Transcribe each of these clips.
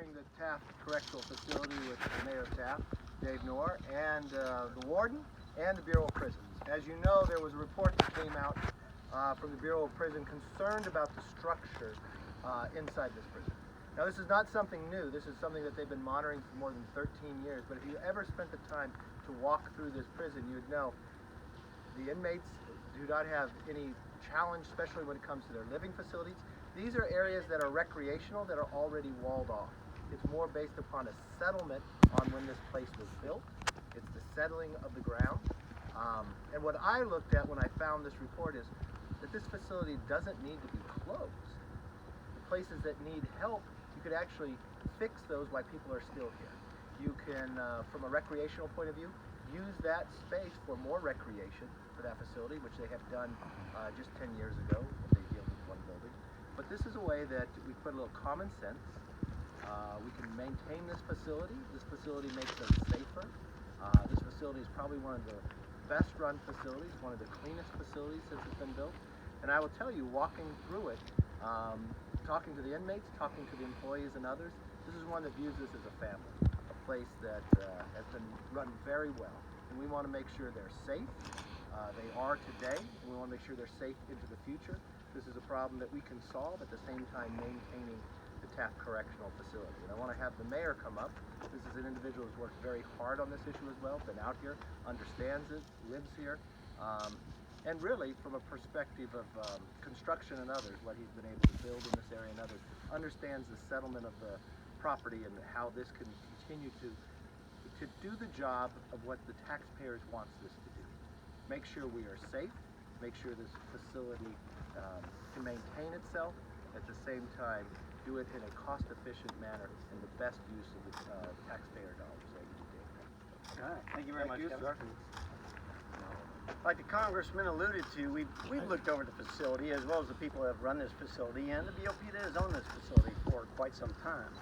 touring the Taft Correctional Facility with the Mayor of Taft, Dave Noerr, and the Warden and the Bureau of Prisons. As you know, there was a report that came out from the Bureau of Prison concerned about the structure inside this prison. Now, this is not something new. This is something that they've been monitoring for more than 13 years, but if you ever spent the time to walk through this prison, you would know the inmates do not have any challenge, especially when it comes to their living facilities. These are areas that are recreational, that are already walled off. It's more based upon a settlement on when this place was built. It's the settling of the ground. And what I looked at when I found this report is that this facility doesn't need to be closed. The places that need help, you could actually fix those while people are still here. You can, from a recreational point of view, use that space for more recreation for that facility, which they have done just 10 years ago when they dealt with one building. But this is a way that we put a little common sense. We can maintain this facility. This facility makes us safer. This facility is probably one of the best run facilities, one of the cleanest facilities since it's been built. And I will tell you, walking through it, talking to the inmates, talking to the employees and others, this is one that views this as a family, a place that has been run very well. And we want to make sure they're safe. They are today, and we want to make sure they're safe into the future. This is a problem that we can solve at the same time maintaining the Taft Correctional Facility. And I want to have the mayor come up. This is an individual who's worked very hard on this issue as well, been out here, understands it, lives here. And really, from a perspective of construction and others, what he's been able to build in this area and others, understands the settlement of the property and how this can continue to do the job of what the taxpayers wants this to do. Make sure we are safe, make sure this facility can maintain itself, at the same time do it in a cost-efficient manner and the best use of the taxpayer dollars. All right, thank you very much, Kevin. Sir. Like the congressman alluded to, we've looked over the facility as well as the people that have run this facility and the BOP that has owned this facility for quite some time.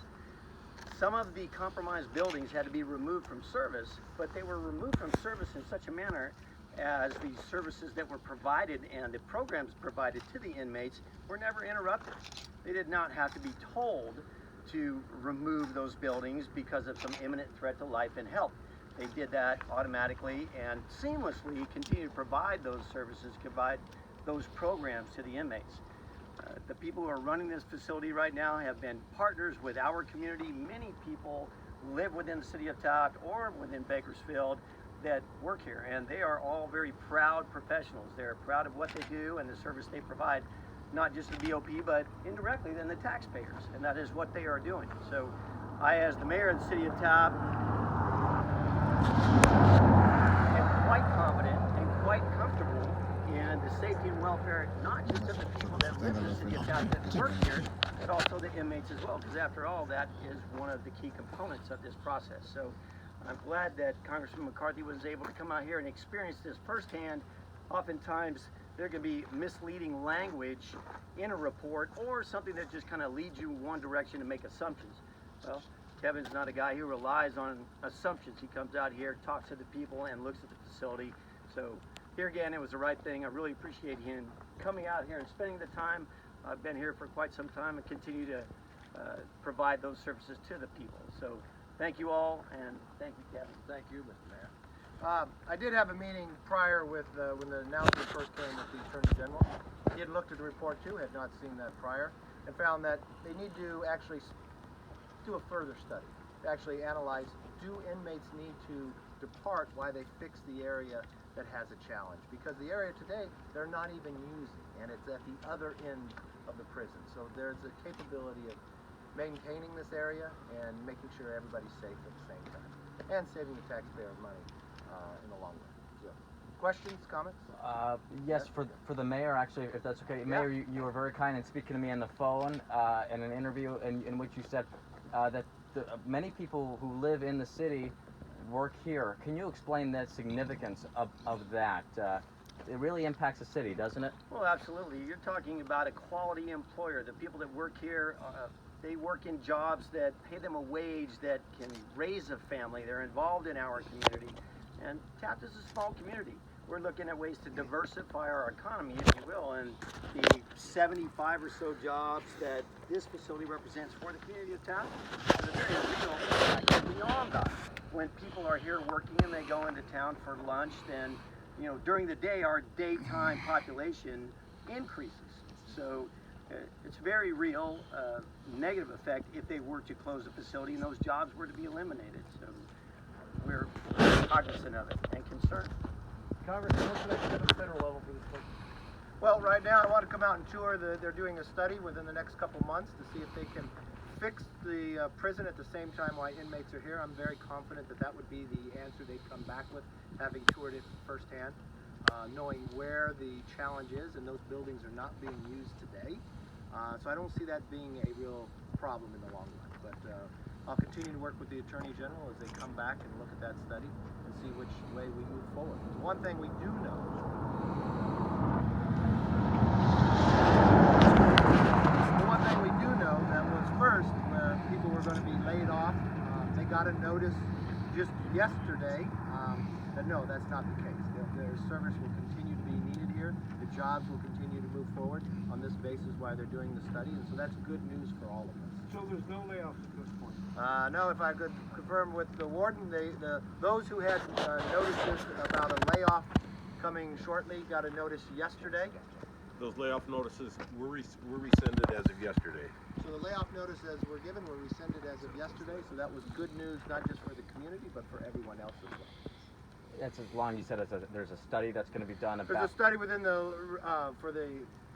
Some of the compromised buildings had to be removed from service, but they were removed from service in such a manner as the services that were provided and the programs provided to the inmates were never interrupted. They did not have to be told to remove those buildings because of some imminent threat to life and health. They did that automatically and seamlessly continue to provide those services, provide those programs to the inmates. The people who are running this facility right now have been partners with our community. Many people live within the city of Taft or within Bakersfield that work here, and they are all very proud professionals. They're proud of what they do and the service they provide, not just the BOP, but indirectly then the taxpayers, and that is what they are doing. So I, as the mayor of the city of Taft, am quite confident and quite comfortable in the safety and welfare, not just of the people that live in the city of Taft that work here, but also the inmates as well, because after all, that is one of the key components of this process. So I'm glad that Congressman McCarthy was able to come out here and experience this firsthand. Oftentimes, there can be misleading language in a report or something that just kind of leads you one direction and make assumptions. Well, Kevin's not a guy who relies on assumptions. He comes out here, talks to the people, and looks at the facility. So here again, it was the right thing. I really appreciate him coming out here and spending the time. I've been here for quite some time and continue to provide those services to the people. So thank you all, and thank you, Kevin. Thank you, Mr. Mayor. I did have a meeting prior with when the announcement first came with the Attorney General. He had looked at the report too, had not seen that prior, and found that they need to actually do a further study, to actually analyze, do inmates need to depart while they fix the area that has a challenge? Because the area today, they're not even using, and it's at the other end of the prison. So there's a capability of maintaining this area and making sure everybody's safe at the same time, and saving the taxpayer money in the long run. So, questions, comments? Yes, for the mayor, actually, if that's okay. Yeah. Mayor, you were very kind in speaking to me on the phone in an interview in which you said that many people who live in the city work here. Can you explain the significance of that? It really impacts the city, doesn't it? Well, absolutely. You're talking about a quality employer. The people that work here, they work in jobs that pay them a wage that can raise a family. They're involved in our community. And Taft is a small community. we're looking at ways to diversify our economy, if you will, and the 75 or so jobs that this facility represents for the community of Taft is a very real impact beyond that. When people are here working and they go into town for lunch, then during the day our daytime population increases. So it's very real negative effect if they were to close the facility and those jobs were to be eliminated. So we're cognizant of it and concerned. Congressman, what's the next step at the federal level for this place? Well, right now I want to come out and tour. They're doing a study within the next couple months to see if they can fix the prison at the same time while inmates are here. I'm very confident that that would be the answer they'd come back with, having toured it firsthand, knowing where the challenge is, and those buildings are not being used today. So I don't see that being a real problem in the long run. But I'll continue to work with the Attorney General as they come back and look at that study and see which way we move forward. One thing we do know that was first, where people were going to be laid off. They got a notice just yesterday that no, that's not the case. Their service will continue to be needed here. The jobs will continue to move forward on this basis while they're doing the study, and so that's good news for all of us. So there's no layoffs at this point? No, if I could confirm with the warden, those who had notices about a layoff coming shortly got a notice yesterday. Those layoff notices were rescinded as of yesterday. So the layoff notices were given were rescinded as of yesterday, so that was good news not just for the community but for everyone else as well. That's as long you said there's a study that's going to be done about. There's a study within the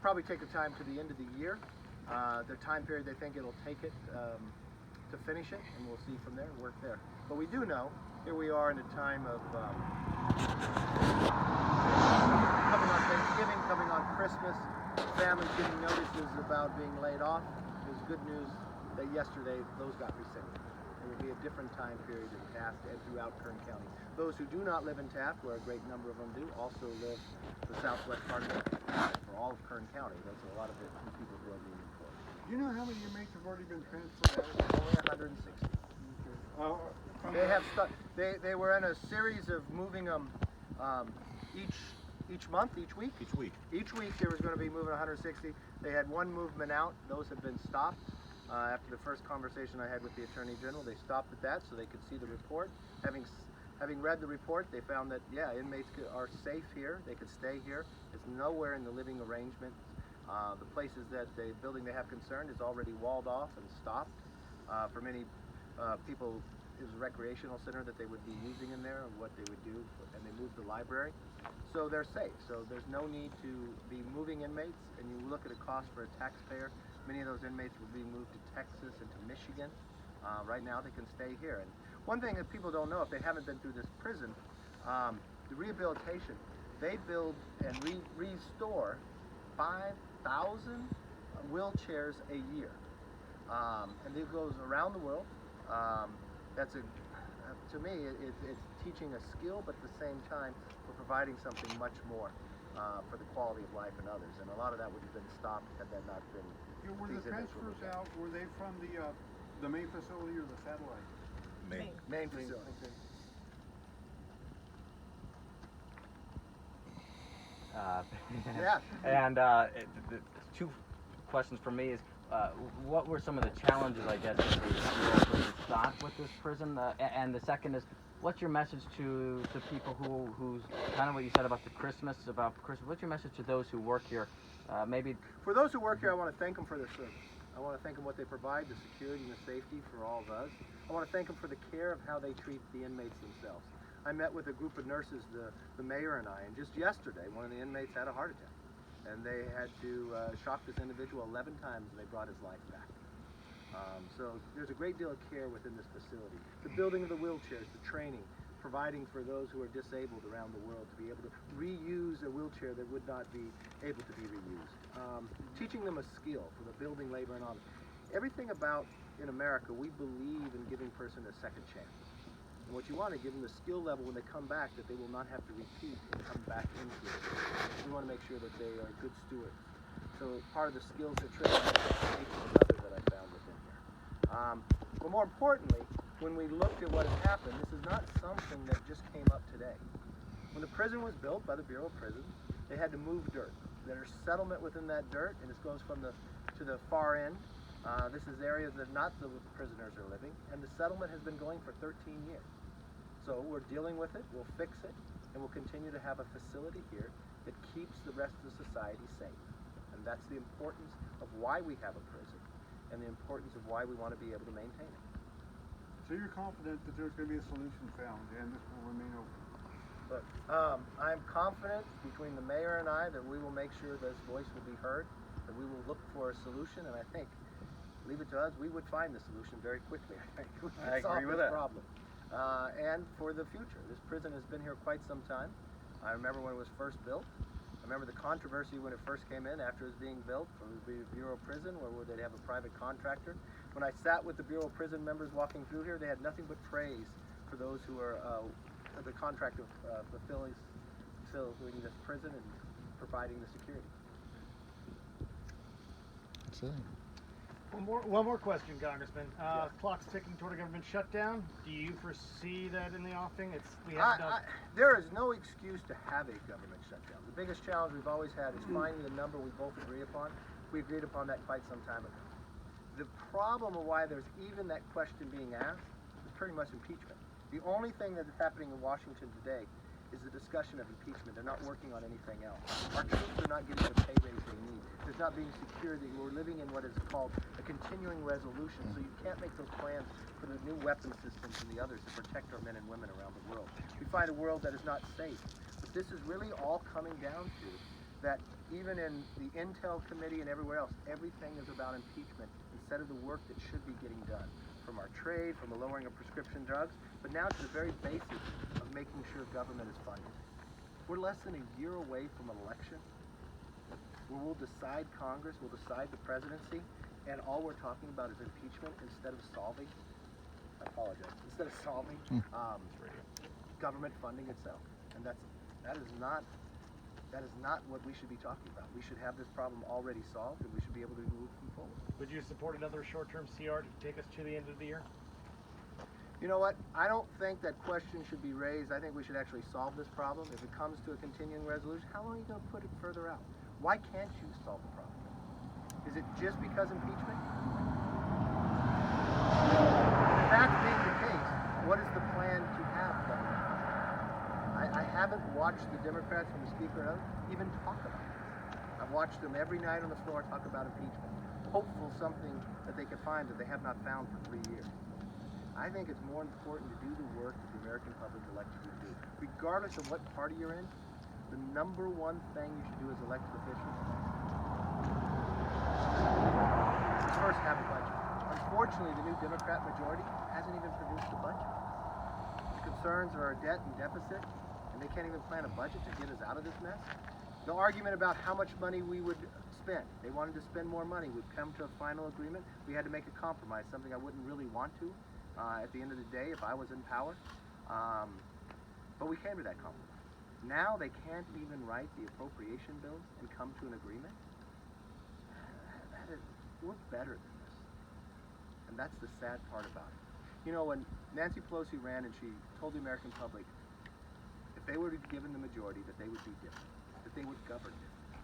probably take the time to the end of the year. The time period they think it'll take it to finish it, and we'll see from there, work there. But we do know here we are in a time of coming on Thanksgiving, coming on Christmas, families getting notices about being laid off. There's good news that yesterday those got rescinded. It will be a different time period in Taft and throughout Kern County. Those who do not live in Taft, where a great number of them do, also live the southwest part of it. For all of Kern County, that's a lot of the people who are being employed. Do you know how many inmates have already been transferred out? Only 160. They were in a series of moving them each month, each week. Each week. Each week there was going to be moving 160. They had one movement out. Those have been stopped. After the first conversation I had with the Attorney General, they stopped at that so they could see the report. Having read the report, they found that, yeah, inmates are safe here. They could stay here. It's nowhere in the living arrangement. The places that the building they have concerned is already walled off and stopped. For many people, it was a recreational center that they would be using in there and what they would do, and they moved the library. So they're safe. So there's no need to be moving inmates, and you look at a cost for a taxpayer, many of those inmates will be moved to Texas and to Michigan. Right now they can stay here. And one thing that people don't know, if they haven't been through this prison, the rehabilitation, they build and restore 5,000 wheelchairs a year. And it goes around the world. To me, it's teaching a skill, but at the same time, we're providing something much more for the quality of life and others. And a lot of that would have been stopped had that not been. Were the transfers out, were they from the main facility or the satellite? Main facility. Yeah. And two questions for me is, what were some of the challenges, I guess, that the prison stocked with this prison? And the second is, what's your message to the people who's kind of what you said about Christmas? What's your message to those who work here? Maybe for those who work here, I want to thank them for their service. I want to thank them what they provide, the security and the safety for all of us. I want to thank them for the care of how they treat the inmates themselves. I met with a group of nurses, the mayor and I, and just yesterday, one of the inmates had a heart attack. And they had to shock this individual 11 times and they brought his life back. So there's a great deal of care within this facility. The building of the wheelchairs, the training, providing for those who are disabled around the world to be able to reuse a wheelchair that would not be able to be reused. Teaching them a skill for the building, labor, and all. Everything about, in America, we believe in giving a person a second chance. And what you want to give them the skill level when they come back that they will not have to repeat and come back into it. We want to make sure that they are good stewards. So part of the skills that training is another that I found within here. But more importantly, when we looked at what has happened, this is not something that just came up today. When the prison was built by the Bureau of Prisons, they had to move dirt. There's settlement within that dirt, and it goes from to the far end. This is areas that not the prisoners are living, and the settlement has been going for 13 years. So we're dealing with it, we'll fix it, and we'll continue to have a facility here that keeps the rest of society safe. And that's the importance of why we have a prison, and the importance of why we want to be able to maintain it. So you're confident that there's going to be a solution found and this will remain open? But I'm confident between the mayor and I that we will make sure this voice will be heard, that we will look for a solution, and I think, leave it to us, we would find the solution very quickly. I think we I could solve agree with this that. problem. And for the future, this prison has been here quite some time. I remember when it was first built. I remember the controversy when it first came in after it was being built from the Bureau of Prison, where they'd have a private contractor. When I sat with the Bureau of Prison members walking through here, they had nothing but praise for those who are the contract of fulfilling this prison and providing the security. One more question, Congressman. Clock's ticking toward a government shutdown. Do you foresee that in the offing? There is no excuse to have a government shutdown. The biggest challenge we've always had is finding a number we both agree upon. We agreed upon that quite some time ago. The problem of why there's even that question being asked is pretty much impeachment. The only thing that is happening in Washington today is the discussion of impeachment. They're not working on anything else. Our troops are not getting the pay raise they need. There's not being security. We're living in what is called a continuing resolution, so you can't make those plans for the new weapon systems and the others to protect our men and women around the world. We find a world that is not safe. But this is really all coming down to that even in the Intel Committee and everywhere else, everything is about impeachment instead of the work that should be getting done. From our trade, from the lowering of prescription drugs, but now to the very basics of making sure government is funded. We're less than a year away from an election where we'll decide Congress, we'll decide the presidency, and all we're talking about is impeachment instead of solving, I apologize, instead of solving government funding itself. And that is not what we should be talking about. We should have this problem already solved, and we should be able to move forward. Would you support another short-term CR to take us to the end of the year? You know what? I don't think that question should be raised. I think we should actually solve this problem. If it comes to a continuing resolution, how long are you going to put it further out? Why can't you solve the problem? Is it just because impeachment? That being the case, what is the plan to have government funding? I haven't watched the Democrats from the Speaker and others even talk about this. I've watched them every night on the floor talk about impeachment. Hopeful something that they could find that they have not found for 3 years. I think it's more important to do the work that the American public elected you to do. Regardless of what party you're in, the number one thing you should do as elected officials is first have a budget. Unfortunately, the new Democrat majority hasn't even produced a budget. The concerns are our debt and deficit, and they can't even plan a budget to get us out of this mess. The argument about how much money we would spend. They wanted to spend more money. We've come to a final agreement. We had to make a compromise, something I wouldn't really want to at the end of the day if I was in power. But we came to that compromise. Now they can't even write the appropriation bills and come to an agreement. We're better than this. And that's the sad part about it. You know, when Nancy Pelosi ran and she told the American public if they were to be given the majority that they would be different, that they would govern different.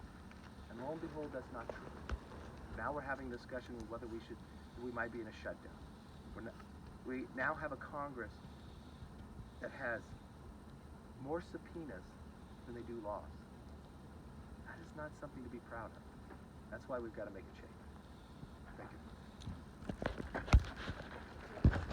And lo and behold, that's not true. Now we're having a discussion of whether we might be in a shutdown. We now have a Congress that has more subpoenas than they do laws. That is not something to be proud of. That's why we've got to make a change. Thank you.